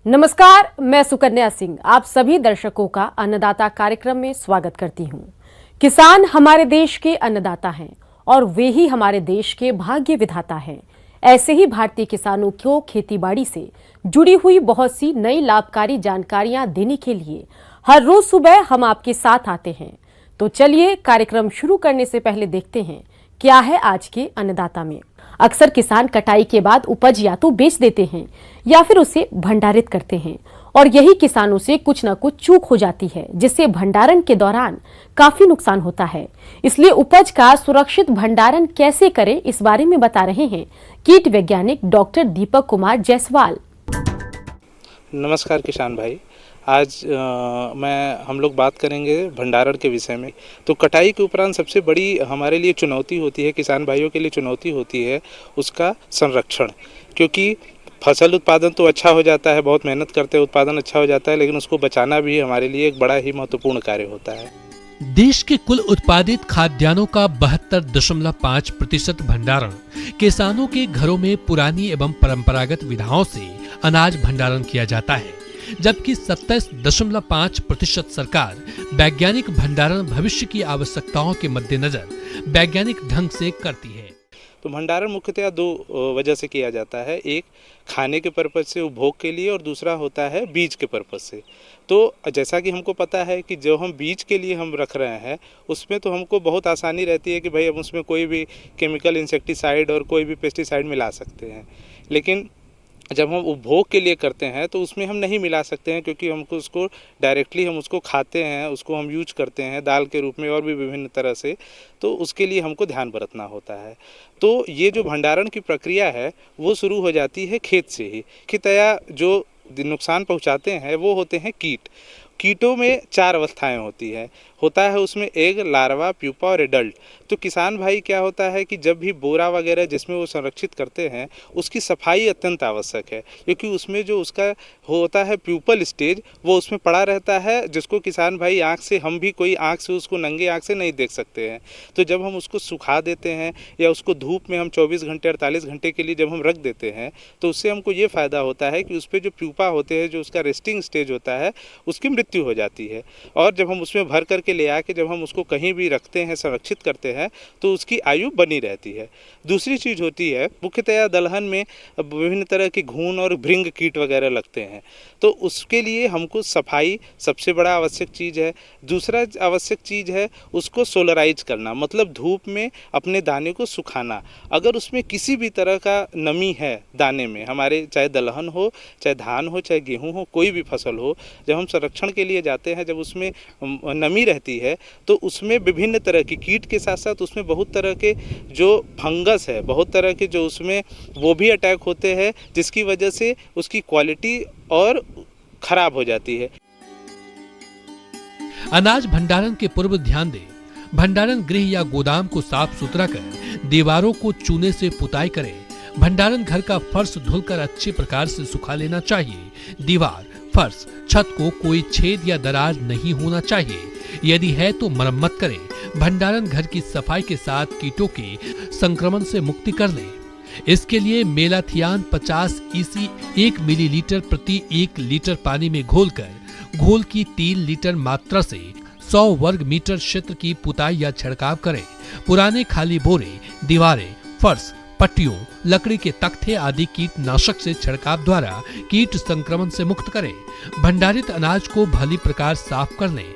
नमस्कार, मैं सुकन्या सिंह आप सभी दर्शकों का अन्नदाता कार्यक्रम में स्वागत करती हूं। किसान हमारे देश के अन्नदाता हैं और वे ही हमारे देश के भाग्य विधाता हैं। ऐसे ही भारतीय किसानों को खेतीबाड़ी से जुड़ी हुई बहुत सी नई लाभकारी जानकारियां देने के लिए हर रोज सुबह हम आपके साथ आते हैं। तो चलिए कार्यक्रम शुरू करने से पहले देखते हैं क्या है आज के अन्नदाता में। अक्सर किसान कटाई के बाद उपज या तो बेच देते हैं या फिर उसे भंडारित करते हैं और यही किसानों से कुछ न कुछ चूक हो जाती है जिससे भंडारण के दौरान काफी नुकसान होता है। इसलिए उपज का सुरक्षित भंडारण कैसे करें इस बारे में बता रहे हैं कीट वैज्ञानिक डॉक्टर दीपक कुमार जायसवाल। नमस्कार किसान भाई, आज हम लोग बात करेंगे भंडारण के विषय में। तो कटाई के उपरांत सबसे बड़ी हमारे लिए चुनौती होती है, किसान भाइयों के लिए चुनौती होती है उसका संरक्षण। क्योंकि फसल उत्पादन तो अच्छा हो जाता है, बहुत मेहनत करते हैं, उत्पादन अच्छा हो जाता है, लेकिन उसको बचाना भी हमारे लिए एक बड़ा ही महत्वपूर्ण कार्य होता है। देश के कुल उत्पादित खाद्यान्नों का 72.5% भंडारण किसानों के घरों में पुरानी एवं परंपरागत विधाओं से अनाज भंडारण किया जाता है, जबकि 27.5% सरकार वैज्ञानिक भंडारण भविष्य की आवश्यकताओं के मद्देनजर वैज्ञानिक ढंग से करती है। तो भंडारण मुख्यतः दो वजह से किया जाता है, एक खाने के पर्पज से, उपभोग के लिए, और दूसरा होता है बीज के पर्पज से। तो जैसा कि हमको पता है कि जो हम बीज के लिए हम रख रहे हैं उसमें तो हमको बहुत आसानी रहती है कि भाई हम उसमें कोई भी केमिकल इंसेक्टिसाइड और कोई भी पेस्टिसाइड मिला सकते हैं, लेकिन जब हम उपभोग के लिए करते हैं तो उसमें हम नहीं मिला सकते हैं, क्योंकि हमको उसको डायरेक्टली हम उसको खाते हैं, उसको हम यूज करते हैं दाल के रूप में और भी विभिन्न तरह से। तो उसके लिए हमको ध्यान बरतना होता है। तो ये जो भंडारण की प्रक्रिया है वो शुरू हो जाती है खेत से ही। मुख्यतया जो नुकसान पहुंचाते हैं वो होते हैं कीट। कीटों में 4 अवस्थाएं होता है उसमें एग, लार्वा, प्यूपा और एडल्ट। तो किसान भाई क्या होता है कि जब भी बोरा वगैरह जिसमें वो संरक्षित करते हैं उसकी सफाई अत्यंत आवश्यक है, क्योंकि उसमें जो उसका होता है प्यूपल स्टेज वो उसमें पड़ा रहता है, जिसको किसान भाई आँख से, हम भी कोई आँख से उसको नंगे आँख से नहीं देख सकते हैं। तो जब हम उसको सुखा देते हैं या उसको धूप में हम 24 घंटे 48 घंटे के लिए जब हम रख देते हैं तो उससे हमको ये फ़ायदा होता है कि उस पर जो प्यूपा होते हैं, जो उसका रेस्टिंग स्टेज होता है, उसकी मृत्यु हो जाती है। और जब हम उसमें भर करके ले आके जब हम उसको कहीं भी रखते हैं, संरक्षित करते हैं, तो उसकी आयु बनी रहती है। दूसरी चीज़ होती है, मुख्यतया दलहन में विभिन्न तरह की घून और भृंग कीट वगैरह लगते हैं, तो उसके लिए हमको सफाई सबसे बड़ा आवश्यक चीज़ है। दूसरा आवश्यक चीज़ है उसको सोलराइज करना, मतलब धूप में अपने दाने को सुखाना। अगर उसमें किसी भी तरह का नमी है दाने में, हमारे चाहे दलहन हो, चाहे धान हो, चाहे गेहूँ हो, कोई भी फसल हो, जब हम संरक्षण के लिए जाते हैं, जब उसमें नमी रहती है तो उसमें विभिन्न तरह की कीट के साथ साथ उसमें बहुत तरह के जो फंगस है, बहुत तरह के जो उसमें वो भी अटैक होते हैं, जिसकी वजह से उसकी क्वालिटी और खराब हो जाती है। अनाज भंडारण के पूर्व ध्यान दें। भंडारण गृह या गोदाम को साफ सुथरा कर दीवारों को चूने से पुताई करें। भंडारण घर का फर्श धुलकर अच्छे प्रकार से सुखा लेना चाहिए। दीवार, फर्श, छत को कोई छेद या दरार नहीं होना चाहिए। यदि है तो मरम्मत करें। भंडारण घर की सफाई के साथ कीटों के संक्रमण से मुक्ति कर लें। इसके लिए मेलाथियान 50 EC 1 मिलीलीटर प्रति 1 लीटर पानी में घोलकर घोल की 3 लीटर मात्रा से 100 वर्ग मीटर क्षेत्र की पुताई या छिड़काव करें। पुराने खाली बोरे, दीवारें, फर्श, पट्टियों, लकड़ी के तख्ते आदि कीटनाशक से छिड़काव द्वारा कीट संक्रमण से मुक्त करें। भंडारित अनाज को भली प्रकार साफ कर लें।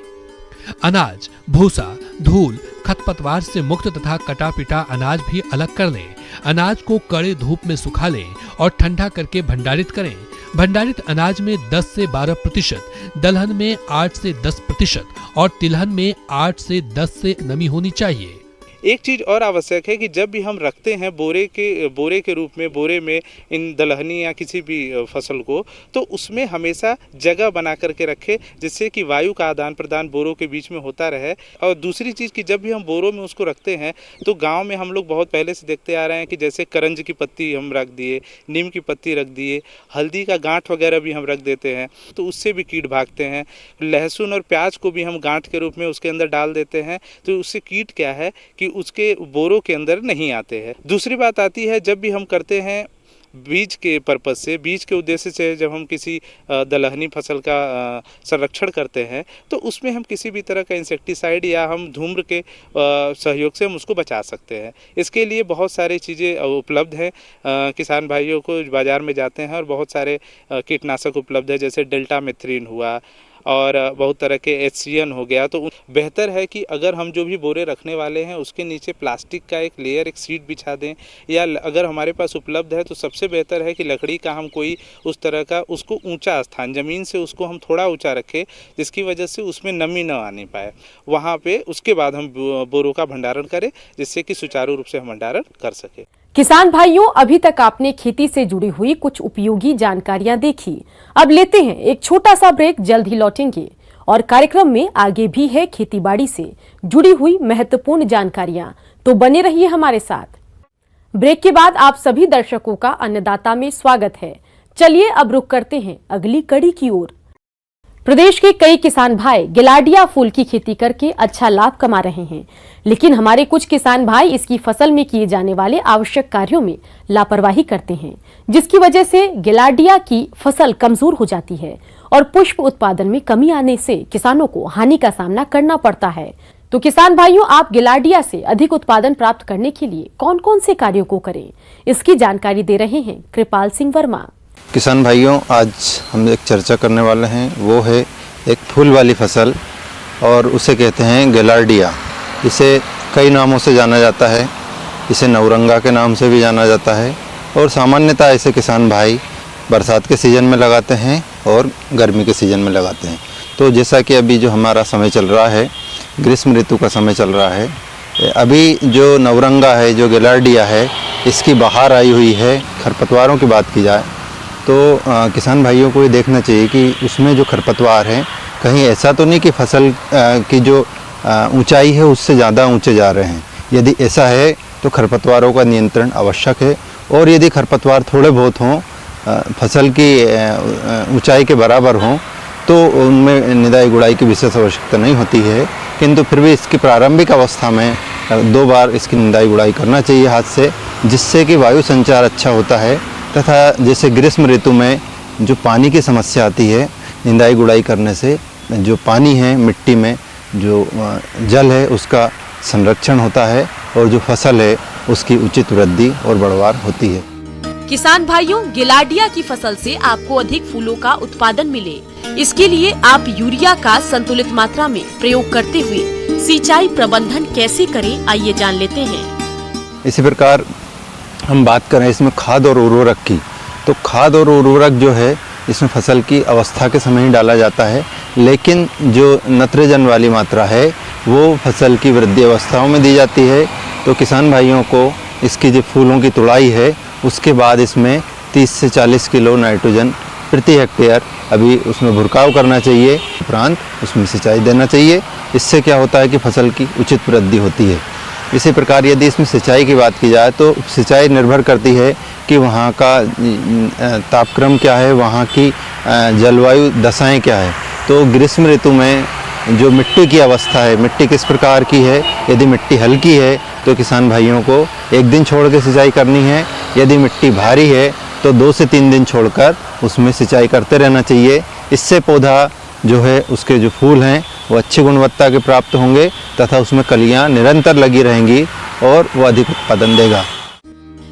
अनाज, भूसा, धूल, खरपतवार से मुक्त तथा कटा पिटा अनाज भी अलग कर लें। अनाज को कड़े धूप में सुखा लें और ठंडा करके भंडारित करें। भंडारित अनाज में 10 से 12%, दलहन में 8 से 10% और तिलहन में 8 से 10 से नमी होनी चाहिए। एक चीज़ और आवश्यक है कि जब भी हम रखते हैं बोरे के रूप में, बोरे में इन दलहनी या किसी भी फसल को, तो उसमें हमेशा जगह बना करके रखें, जिससे कि वायु का आदान प्रदान बोरों के बीच में होता रहे। और दूसरी चीज़ कि जब भी हम बोरों में उसको रखते हैं तो गांव में हम लोग बहुत पहले से देखते आ रहे हैं कि जैसे करंज की पत्ती हम रख दिए, नीम की पत्ती रख दिए, हल्दी का गांठ वगैरह भी हम रख देते हैं, तो उससे भी कीट भागते हैं। लहसुन और प्याज को भी हम गांठ के रूप में उसके अंदर डाल देते हैं, तो उससे कीट क्या है कि उसके बोरों के अंदर नहीं आते हैं। दूसरी बात आती है, जब भी हम करते हैं बीज के पर्पज़ से, बीज के उद्देश्य से जब हम किसी दलहनी फसल का संरक्षण करते हैं तो उसमें हम किसी भी तरह का इंसेक्टिसाइड या हम धूम्र के सहयोग से हम उसको बचा सकते हैं। इसके लिए बहुत सारी चीज़ें उपलब्ध हैं। किसान भाइयों को बाज़ार में जाते हैं और बहुत सारे कीटनाशक उपलब्ध है, जैसे डेल्टामेथ्रिन हुआ और बहुत तरह के HCN हो गया। तो बेहतर है कि अगर हम जो भी बोरे रखने वाले हैं उसके नीचे प्लास्टिक का एक लेयर, एक शीट बिछा दें, या अगर हमारे पास उपलब्ध है तो सबसे बेहतर है कि लकड़ी का हम कोई उस तरह का उसको ऊंचा स्थान, ज़मीन से उसको हम थोड़ा ऊंचा रखें जिसकी वजह से उसमें नमी न आने पाए। वहाँ पे उसके बाद हम बोरों का भंडारण करें जिससे कि सुचारू रूप से हम भंडारण कर सकें। किसान भाइयों, अभी तक आपने खेती से जुड़ी हुई कुछ उपयोगी जानकारियां देखी। अब लेते हैं एक छोटा सा ब्रेक, जल्द ही लौटेंगे और कार्यक्रम में आगे भी है खेतीबाड़ी से जुड़ी हुई महत्वपूर्ण जानकारियां, तो बने रहिए हमारे साथ। ब्रेक के बाद आप सभी दर्शकों का अन्नदाता में स्वागत है। चलिए अब रुक करते हैं अगली कड़ी की ओर। प्रदेश के कई किसान भाई गिलाडिया फूल की खेती करके अच्छा लाभ कमा रहे हैं, लेकिन हमारे कुछ किसान भाई इसकी फसल में किए जाने वाले आवश्यक कार्यों में लापरवाही करते हैं, जिसकी वजह से गिलाडिया की फसल कमजोर हो जाती है और पुष्प उत्पादन में कमी आने से किसानों को हानि का सामना करना पड़ता है। तो किसान भाइयों, आप गिलाडिया से अधिक उत्पादन प्राप्त करने के लिए कौन कौन से कार्यों को करें, इसकी जानकारी दे रहे हैं कृपाल सिंह वर्मा। किसान भाइयों, आज हम एक चर्चा करने वाले हैं, वो है एक फूल वाली फसल और उसे कहते हैं गिलाडिया। इसे कई नामों से जाना जाता है, इसे नवरंगा के नाम से भी जाना जाता है और सामान्यतः ऐसे किसान भाई बरसात के सीज़न में लगाते हैं और गर्मी के सीज़न में लगाते हैं। तो जैसा कि अभी जो हमारा समय चल रहा है, ग्रीष्म ऋतु का समय चल रहा है, अभी जो नवरंगा है, जो गिलाडिया है, इसकी बहार आई हुई है। खरपतवारों की बात की जाए तो किसान भाइयों को ये देखना चाहिए कि उसमें जो खरपतवार हैं कहीं ऐसा तो नहीं कि फसल की जो ऊंचाई है उससे ज़्यादा ऊंचे जा रहे हैं। यदि ऐसा है तो खरपतवारों का नियंत्रण आवश्यक है और यदि खरपतवार थोड़े बहुत हों, फसल की ऊंचाई के बराबर हों, तो उनमें निदाई गुड़ाई की विशेष आवश्यकता नहीं होती है। किंतु फिर भी इसकी प्रारंभिक अवस्था में 2 बार इसकी निदाई गुड़ाई करना चाहिए हाथ से, जिससे कि वायु संचार अच्छा होता है। तथा जैसे ग्रीष्म ऋतु में जो पानी की समस्या आती है, निदाई गुड़ाई करने से जो पानी है, मिट्टी में जो जल है, उसका संरक्षण होता है और जो फसल है उसकी उचित वृद्धि और बढ़वार होती है। किसान भाइयों, गिलाडिया की फसल से आपको अधिक फूलों का उत्पादन मिले, इसके लिए आप यूरिया का संतुलित मात्रा में प्रयोग करते हुए सिंचाई प्रबंधन कैसे करें, आइए जान लेते हैं। इसी प्रकार हम बात करें इसमें खाद और उर्वरक की, तो खाद और उर्वरक जो है इसमें फसल की अवस्था के समय ही डाला जाता है, लेकिन जो नत्रजन वाली मात्रा है वो फसल की वृद्धि अवस्थाओं में दी जाती है। तो किसान भाइयों को इसकी जो फूलों की तुड़ाई है उसके बाद इसमें 30 से 40 किलो नाइट्रोजन प्रति हेक्टेयर अभी उसमें भुरकाव करना चाहिए, उपरांत उसमें सिंचाई देना चाहिए। इससे क्या होता है कि फसल की उचित वृद्धि होती है। इसी प्रकार यदि इसमें सिंचाई की बात की जाए तो सिंचाई निर्भर करती है कि वहाँ का तापक्रम क्या है, वहाँ की जलवायु दशाएं क्या है। तो ग्रीष्म ऋतु में जो मिट्टी की अवस्था है, मिट्टी किस प्रकार की है, यदि मिट्टी हल्की है तो किसान भाइयों को 1 दिन छोड़ के सिंचाई करनी है। यदि मिट्टी भारी है तो 2 से 3 दिन छोड़कर उसमें सिंचाई करते रहना चाहिए। इससे पौधा जो है, उसके जो फूल हैं वो अच्छी गुणवत्ता के प्राप्त होंगे तथा उसमें कलियां निरंतर लगी रहेंगी और वो अधिक उत्पादन देगा।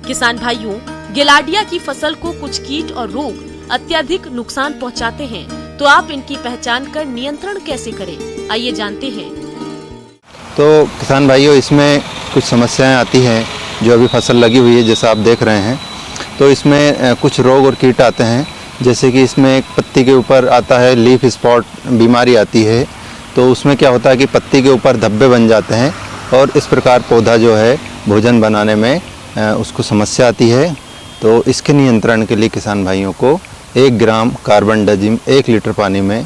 किसान भाइयों, गिलाडिया की फसल को कुछ कीट और रोग अत्यधिक नुकसान पहुंचाते हैं, तो आप इनकी पहचान कर नियंत्रण कैसे करें, आइए जानते हैं। तो किसान भाइयों, इसमें कुछ समस्याएं आती हैं जो अभी फसल लगी हुई है, जैसा आप देख रहे हैं। तो इसमें कुछ रोग और कीट आते हैं, जैसे कि इसमें एक पत्ती के ऊपर आता है लीफ स्पॉट बीमारी आती है। तो उसमें क्या होता है कि पत्ती के ऊपर धब्बे बन जाते हैं और इस प्रकार पौधा जो है भोजन बनाने में उसको समस्या आती है। तो इसके नियंत्रण के लिए किसान भाइयों को 1 ग्राम कार्बनडाजिम 1 लीटर पानी में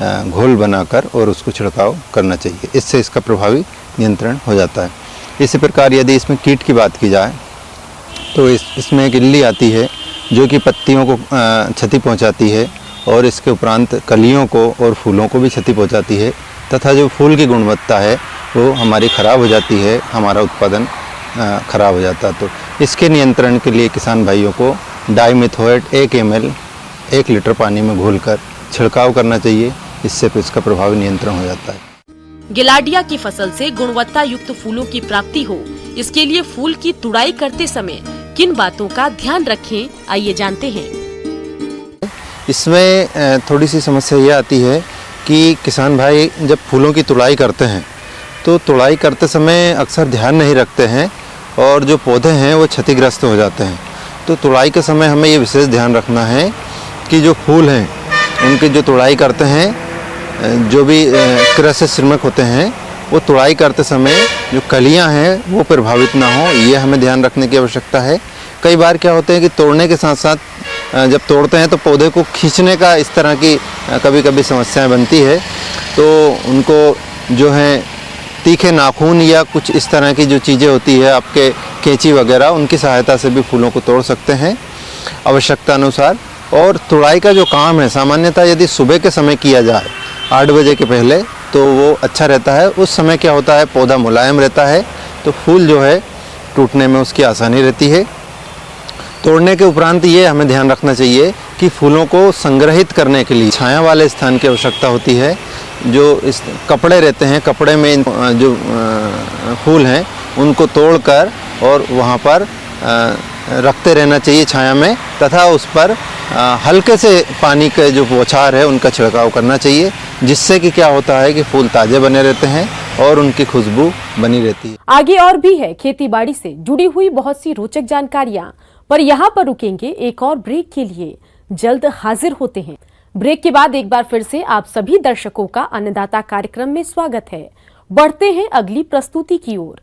घोल बनाकर और उसको छिड़काव करना चाहिए। इससे इसका प्रभावी नियंत्रण हो जाता है। इसी प्रकार यदि इसमें कीट की बात की जाए तो इसमें एक इल्ली आती है जो कि पत्तियों को क्षति पहुंचाती है और इसके उपरांत कलियों को और फूलों को भी क्षति पहुंचाती है तथा जो फूल की गुणवत्ता है वो हमारी ख़राब हो जाती है, हमारा उत्पादन ख़राब हो जाता है। तो इसके नियंत्रण के लिए किसान भाइयों को डाइमिथोएट 1 ml 1 लीटर पानी में घोलकर छिड़काव करना चाहिए। इससे इसका प्रभावी नियंत्रण हो जाता है। गिलाडिया की फसल से गुणवत्ता युक्त फूलों की प्राप्ति हो, इसके लिए फूल की तुड़ाई करते समय किन बातों का ध्यान रखें, आइए जानते हैं। इसमें थोड़ी सी समस्या ये आती है कि किसान भाई जब फूलों की तुड़ाई करते हैं तो तुड़ाई करते समय अक्सर ध्यान नहीं रखते हैं और जो पौधे हैं वो क्षतिग्रस्त हो जाते हैं। तो तुड़ाई के समय हमें ये विशेष ध्यान रखना है कि जो फूल हैं उनकी जो तुड़ाई करते हैं, जो भी कृषि श्रमिक होते हैं, वो तुड़ाई करते समय जो कलियां हैं वो प्रभावित ना हो, ये हमें ध्यान रखने की आवश्यकता है। कई बार क्या होते हैं कि तोड़ने के साथ साथ जब तोड़ते हैं तो पौधे को खींचने का इस तरह की कभी कभी समस्याएं बनती है। तो उनको जो है तीखे नाखून या कुछ इस तरह की जो चीज़ें होती है, आपके कैंची वगैरह, उनकी सहायता से भी फूलों को तोड़ सकते हैं आवश्यकता अनुसार। और तुड़ाई का जो काम है सामान्यतः यदि सुबह के समय किया जाए 8 बजे के पहले तो वो अच्छा रहता है। उस समय क्या होता है, पौधा मुलायम रहता है तो फूल जो है टूटने में उसकी आसानी रहती है। तोड़ने के उपरांत ये हमें ध्यान रखना चाहिए कि फूलों को संग्रहित करने के लिए छाया वाले स्थान की आवश्यकता होती है। जो इस कपड़े रहते हैं, कपड़े में जो फूल हैं उनको तोड़कर और वहाँ पर रखते रहना चाहिए छाया में, तथा उस पर हल्के से पानी के जो बौछार है उनका छिड़काव करना चाहिए, जिससे कि क्या होता है कि फूल ताज़े बने रहते हैं और उनकी खुशबू बनी रहती है। आगे और भी है खेती बाड़ी से जुड़ी हुई बहुत सी रोचक जानकारियां, पर यहाँ पर रुकेंगे एक और ब्रेक के लिए। जल्द हाजिर होते हैं। ब्रेक के बाद एक बार फिर से आप सभी दर्शकों का अन्नदाता कार्यक्रम में स्वागत है। बढ़ते हैं अगली प्रस्तुति की ओर।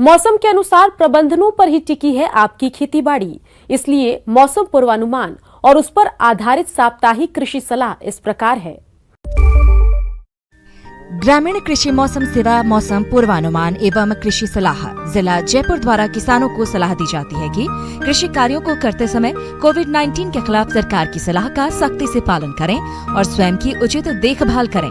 मौसम के अनुसार प्रबंधनों पर ही टिकी है आपकी खेती बाड़ी, इसलिए मौसम पूर्वानुमान और उस पर आधारित साप्ताहिक कृषि सलाह इस प्रकार है। ग्रामीण कृषि मौसम सेवा मौसम पूर्वानुमान एवं कृषि सलाह जिला जयपुर द्वारा किसानों को सलाह दी जाती है कि कृषि कार्यों को करते समय कोविड-19 के खिलाफ सरकार की सलाह का सख्ती से पालन करें और स्वयं की उचित देखभाल करें।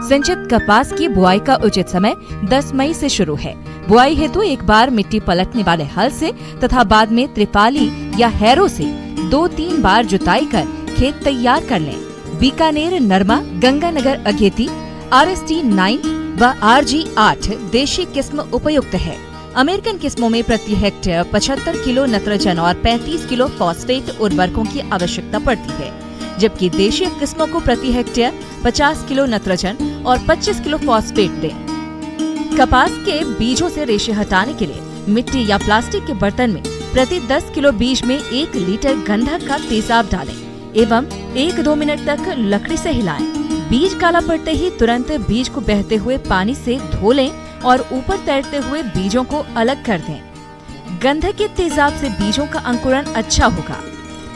सिंचित कपास की बुआई का उचित समय 10 मई से शुरू है। बुआई हेतु एक बार मिट्टी पलटने वाले हल से तथा बाद में त्रिपाली या हैरो से 2-3 बार जुताई कर खेत तैयार कर लें। बीकानेर नरमा, गंगानगर अगेती, RST 9 व RG 8 देशी किस्म उपयुक्त है। अमेरिकन किस्मों में प्रति हेक्टेयर 75 किलो नत्रजन और 35 किलो फॉस्फेट उर्वरकों की आवश्यकता पड़ती है, जबकि देशी किस्मों को प्रति हेक्टेयर 50 किलो नत्रजन और 25 किलो फॉस्फेट दें। कपास के बीजों से रेशे हटाने के लिए मिट्टी या प्लास्टिक के बर्तन में प्रति 10 किलो बीज में 1 लीटर गंधक का तेजाब डालें एवं 1-2 मिनट तक लकड़ी से हिलाएं। बीज काला पड़ते ही तुरंत बीज को बहते हुए पानी से धो लें और ऊपर तैरते हुए बीजों को अलग कर दें। गंधक के तेजाब से बीजों का अंकुरण अच्छा होगा।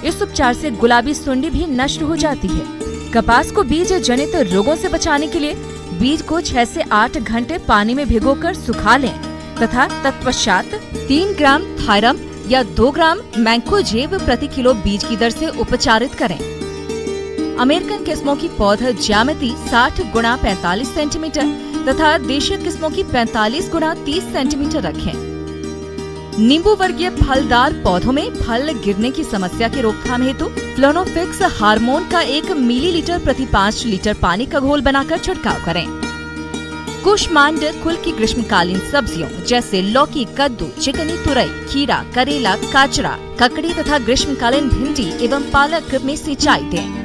इस उपचार से गुलाबी सुंडी भी नष्ट हो जाती है। कपास को बीज जनित रोगों से बचाने के लिए बीज को 6 से 8 घंटे पानी में भिगोकर सुखा लें तथा तत्पश्चात 3 ग्राम थायरम या 2 ग्राम मैंकोजेब प्रति किलो बीज की दर से उपचारित करें। अमेरिकन किस्मों की पौध ज्यामिति 60 गुणा 45 सेंटीमीटर तथा देशी किस्मों की 45 गुणा 30 सेंटीमीटर रखें। नींबू वर्गीय फलदार पौधों में फल गिरने की समस्या की रोकथाम हेतु फ्लोनोफिक्स हार्मोन का 1 मिलीलीटर प्रति 5 लीटर पानी का घोल बनाकर छिड़काव करें। कुष्मांड कुल की ग्रीष्मकालीन सब्जियों जैसे लौकी, कद्दू, चिकनी तुरई, खीरा, करेला, काचरा, ककड़ी तथा ग्रीष्मकालीन भिंडी एवं पालक में सिंचाई दें।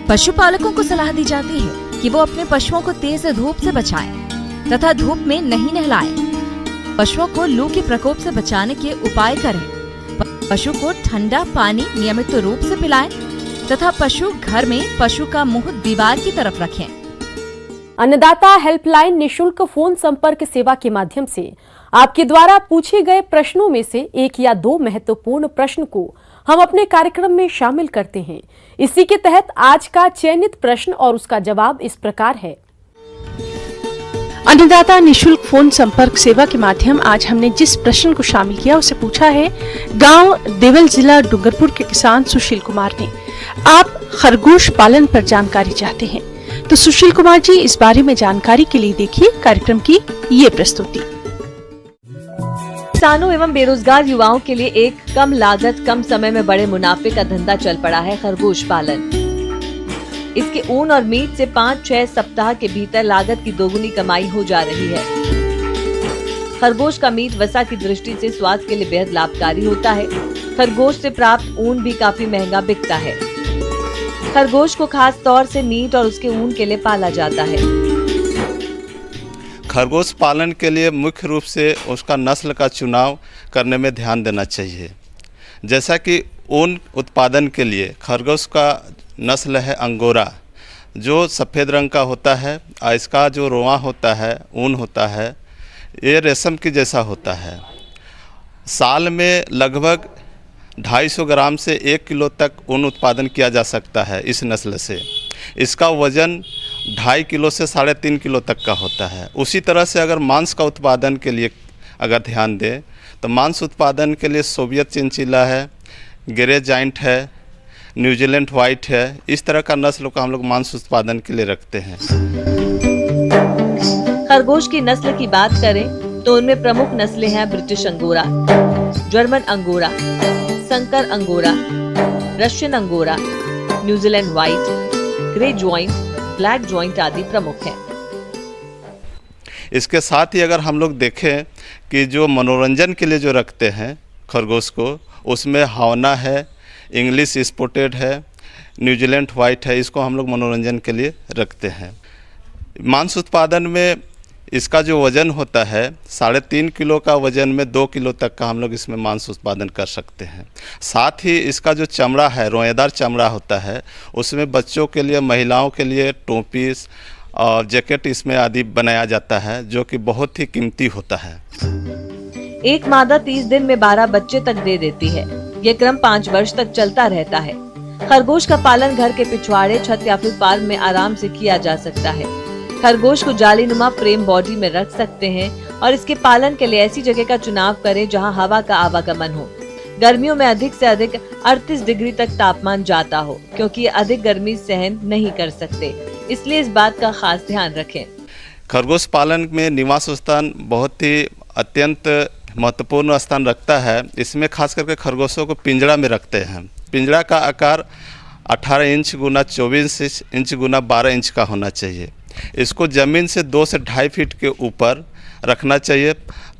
पशुपालकों को सलाह दी जाती है कि वो अपने पशुओं को तेज धूप से बचाएं तथा धूप में नहीं नहलाएं। पशुओं को लू के प्रकोप से बचाने के उपाय करें। पशु को ठंडा पानी नियमित रूप से पिलाएं तथा पशु घर में पशु का मुंह दीवार की तरफ रखें। अन्नदाता हेल्पलाइन निशुल्क फोन संपर्क सेवा के माध्यम से आपके द्वारा पूछे गए प्रश्नों में से 1 या 2 महत्वपूर्ण प्रश्न को हम अपने कार्यक्रम में शामिल करते हैं। इसी के तहत आज का चयनित प्रश्न और उसका जवाब इस प्रकार है। अन्नदाता निशुल्क फोन संपर्क सेवा के माध्यम आज हमने जिस प्रश्न को शामिल किया उसे पूछा है गांव देवल जिला डूंगरपुर के किसान सुशील कुमार ने। आप खरगोश पालन पर जानकारी चाहते हैं तो सुशील कुमार जी इस बारे में जानकारी के लिए देखिए कार्यक्रम की ये प्रस्तुति। किसानों एवं बेरोजगार युवाओं के लिए एक कम लागत कम समय में बड़े मुनाफे का धंधा चल पड़ा है खरगोश पालन। इसके ऊन और मीट से 5-6 सप्ताह के भीतर लागत की दोगुनी कमाई हो जा रही है। खरगोश का मीट वसा की दृष्टि से स्वास्थ्य के लिए बेहद लाभकारी होता है। खरगोश से प्राप्त ऊन भी काफी महंगा बिकता है। खरगोश को खास तौर से मीट और उसके ऊन के लिए पाला जाता है। खरगोश पालन के लिए मुख्य रूप से उसका नस्ल का चुनाव करने में ध्यान देना चाहिए। जैसा कि ऊन उत्पादन के लिए खरगोश का नस्ल है अंगोरा, जो सफ़ेद रंग का होता है और इसका जो रोआ होता है, ऊन होता है, ये रेशम की जैसा होता है। साल में लगभग 250 ग्राम से 1 किलो तक ऊन उत्पादन किया जा सकता है इस नस्ल से। इसका वज़न 2.5 किलो से 3.5 किलो तक का होता है। उसी तरह से अगर मांस का उत्पादन के लिए अगर ध्यान दें तो मांस उत्पादन के लिए सोवियत चिंचिला है, ग्रे जाइंट है, न्यूजीलैंड वाइट है, इस तरह का नस्ल को हम लोग मांस उत्पादन के लिए रखते हैं। खरगोश की नस्ल की बात करें तो उनमें प्रमुख नस्लें हैं ब्रिटिश अंगोरा, जर्मन अंगोरा, संकर angora, Russian angora, New Zealand white, grey joint, black joint आदि प्रमुख हैं। इसके साथ ही अगर हम लोग देखें कि जो मनोरंजन के लिए जो रखते हैं खरगोश को, उसमें हावना है, इंग्लिश स्पॉटेड है, न्यूजीलैंड वाइट है, इसको हम लोग मनोरंजन के लिए रखते हैं। मांस उत्पादन में इसका जो वज़न होता है 3.5 किलो का वज़न में 2 किलो तक का हम लोग इसमें मांस उत्पादन कर सकते हैं। साथ ही इसका जो चमड़ा है, रोएदार चमड़ा होता है, उसमें बच्चों के लिए, महिलाओं के लिए टोपी और जैकेट इसमें आदि बनाया जाता है, जो कि बहुत ही कीमती होता है। एक मादा 30 दिन में 12 बच्चे तक दे देती है। ये क्रम 5 वर्ष तक चलता रहता है। खरगोश का पालन घर के पिछवाड़े, छत या फिर पार्क में आराम से किया जा सकता है। खरगोश को जालीनुमा फ्रेम बॉडी में रख सकते हैं और इसके पालन के लिए ऐसी जगह का चुनाव करें जहां हवा का आवागमन हो। गर्मियों में अधिक से अधिक 38 डिग्री तक तापमान जाता हो, क्योंकि ये अधिक गर्मी सहन नहीं कर सकते, इसलिए इस बात का खास ध्यान रखें। खरगोश पालन में निवास स्थान बहुत ही अत्यंत महत्वपूर्ण स्थान रखता है। इसमें खास करके खरगोशों को पिंजड़ा में रखते हैं। पिंजड़ा का आकार 18 इंच गुना 24 इंच गुना 12 इंच का होना चाहिए। इसको ज़मीन से 2 से 2.5 फीट के ऊपर रखना चाहिए,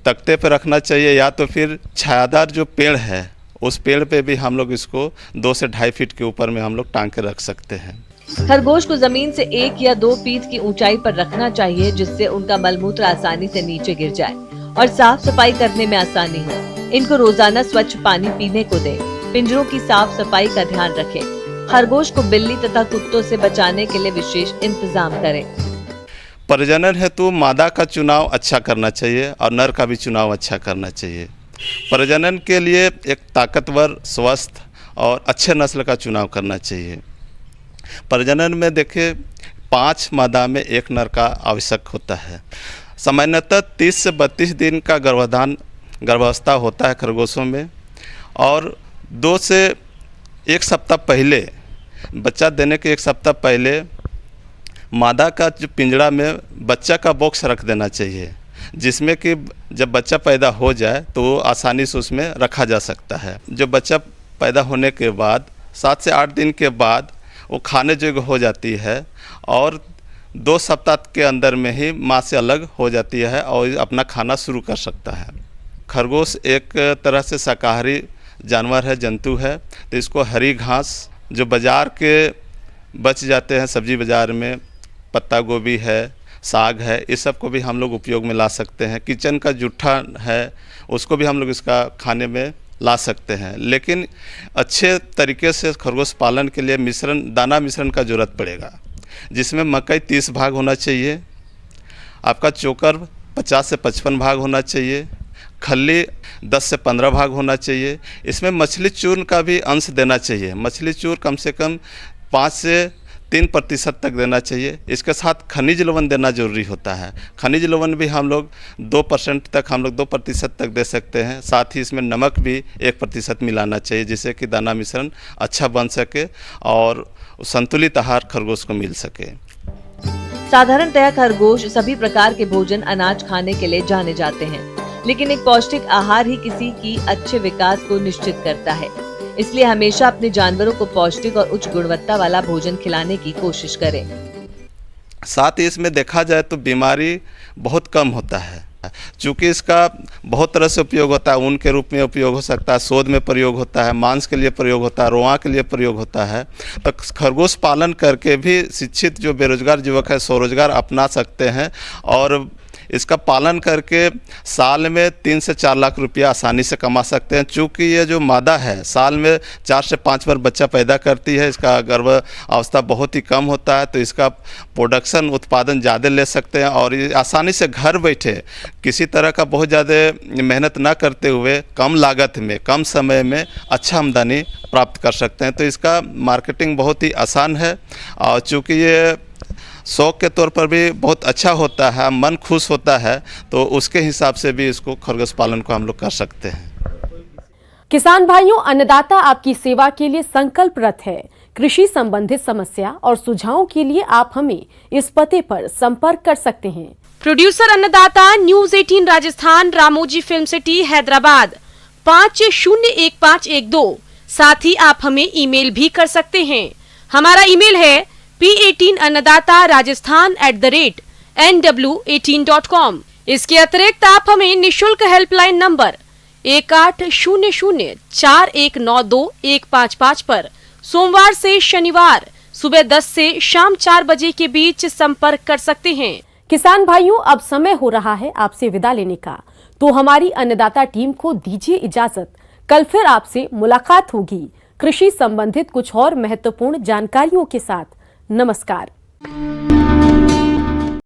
तख्ते पर रखना चाहिए, या तो फिर छायादार जो पेड़ है उस पेड़ पे भी हम लोग इसको 2 से 2.5 फीट के ऊपर में हम लोग टांग के रख सकते हैं। खरगोश को जमीन से 1 या 2 फीट की ऊंचाई पर रखना चाहिए, जिससे उनका मलमूत्र आसानी से नीचे गिर जाए और साफ सफाई करने में आसानी हो। इनको रोजाना स्वच्छ पानी पीने को दें। पिंजरों की साफ सफाई का ध्यान रखें। खरगोश को बिल्ली तथा कुत्तों से बचाने के लिए विशेष इंतजाम करें। प्रजनन हेतु मादा का चुनाव अच्छा करना चाहिए और नर का भी चुनाव अच्छा करना चाहिए। प्रजनन के लिए एक ताकतवर, स्वस्थ और अच्छे नस्ल का चुनाव करना चाहिए। प्रजनन में देखिए 5 मादा में 1 नर का आवश्यक होता है। सामान्यतः 30 से 32 दिन का गर्भावस्था होता है खरगोशों में, और 2 से 1 सप्ताह पहले, बच्चा देने के 1 सप्ताह पहले मादा का जो पिंजड़ा में बच्चा का बॉक्स रख देना चाहिए, जिसमें कि जब बच्चा पैदा हो जाए तो वो आसानी से उसमें रखा जा सकता है। जो बच्चा पैदा होने के बाद 7 से 8 दिन के बाद वो खाने योग्य हो जाती है और 2 सप्ताह के अंदर में ही माँ से अलग हो जाती है और अपना खाना शुरू कर सकता है। खरगोश एक तरह से शाकाहारी जानवर है, जंतु है, तो इसको हरी घास जो बाज़ार के बच जाते हैं सब्जी बाज़ार में, पत्ता गोभी है, साग है, इस सब को भी हम लोग उपयोग में ला सकते हैं। किचन का जूठा है, उसको भी हम लोग इसका खाने में ला सकते हैं। लेकिन अच्छे तरीके से खरगोश पालन के लिए दाना मिश्रण का ज़रूरत पड़ेगा, जिसमें मकई 30 भाग होना चाहिए, आपका चोकर 50 से 55 भाग होना चाहिए, खल्ली 10 से 15 भाग होना चाहिए। इसमें मछली चूर्ण का भी अंश देना चाहिए। मछली चूर्ण कम से कम 5 से 3% तक देना चाहिए। इसके साथ खनिज लवण देना जरूरी होता है। खनिज लवण भी हम लोग 2% तक, हम लोग 2% तक दे सकते हैं। साथ ही इसमें नमक भी 1% मिलाना चाहिए, जिससे कि दाना मिश्रण अच्छा बन सके और संतुलित आहार खरगोश को मिल सके। साधारणतः खरगोश सभी प्रकार के भोजन अनाज खाने के लिए जाने जाते हैं। लेकिन एक पौष्टिक आहार ही किसी की अच्छे विकास को निश्चित करता है। इसलिए हमेशा अपने जानवरों को पौष्टिक और उच्च गुणवत्ता वाला भोजन खिलाने की कोशिश करें। साथ ही इसमें देखा जाए तो बीमारी बहुत कम होता है, चूँकि इसका बहुत तरह से उपयोग होता है। ऊन के रूप में उपयोग हो सकता है, शोध में प्रयोग होता है, मांस के लिए प्रयोग होता है, रोआ के लिए प्रयोग होता है। तो खरगोश पालन करके भी शिक्षित जो बेरोजगार युवक है स्वरोजगार अपना सकते हैं और इसका पालन करके साल में 3 से 4 लाख रुपया आसानी से कमा सकते हैं। चूँकि ये जो मादा है साल में 4 से 5 बार बच्चा पैदा करती है, इसका गर्भ अवस्था बहुत ही कम होता है, तो इसका प्रोडक्शन उत्पादन ज़्यादा ले सकते हैं और ये आसानी से घर बैठे किसी तरह का बहुत ज़्यादा मेहनत ना करते हुए कम लागत में कम समय में अच्छा आमदनी प्राप्त कर सकते हैं। तो इसका मार्केटिंग बहुत ही आसान है और चूँकि ये शौक के तौर पर भी बहुत अच्छा होता है, मन खुश होता है, तो उसके हिसाब से भी इसको खरगोश पालन को हम लोग कर सकते हैं। किसान भाइयों, अन्नदाता आपकी सेवा के लिए संकल्परत है। कृषि संबंधित समस्या और सुझावों के लिए आप हमें इस पते पर संपर्क कर सकते हैं। प्रोड्यूसर अन्नदाता, news 18 Rajasthan, Ramoji film city, Hyderabad 501512। साथ ही आप हमें ईमेल भी कर सकते हैं। हमारा ईमेल है p18annadaata@nw18.com। इसके अतिरिक्त आप हमें निशुल्क हेल्पलाइन नंबर 180041921555 पर सोमवार से शनिवार सुबह 10 से शाम 4 बजे के बीच संपर्क कर सकते हैं। किसान भाइयों, अब समय हो रहा है आपसे विदा लेने का, तो हमारी अन्नदाता टीम को दीजिए इजाजत। कल फिर आपसे मुलाकात होगी कृषि संबंधित कुछ और महत्वपूर्ण जानकारियों के साथ। नमस्कार।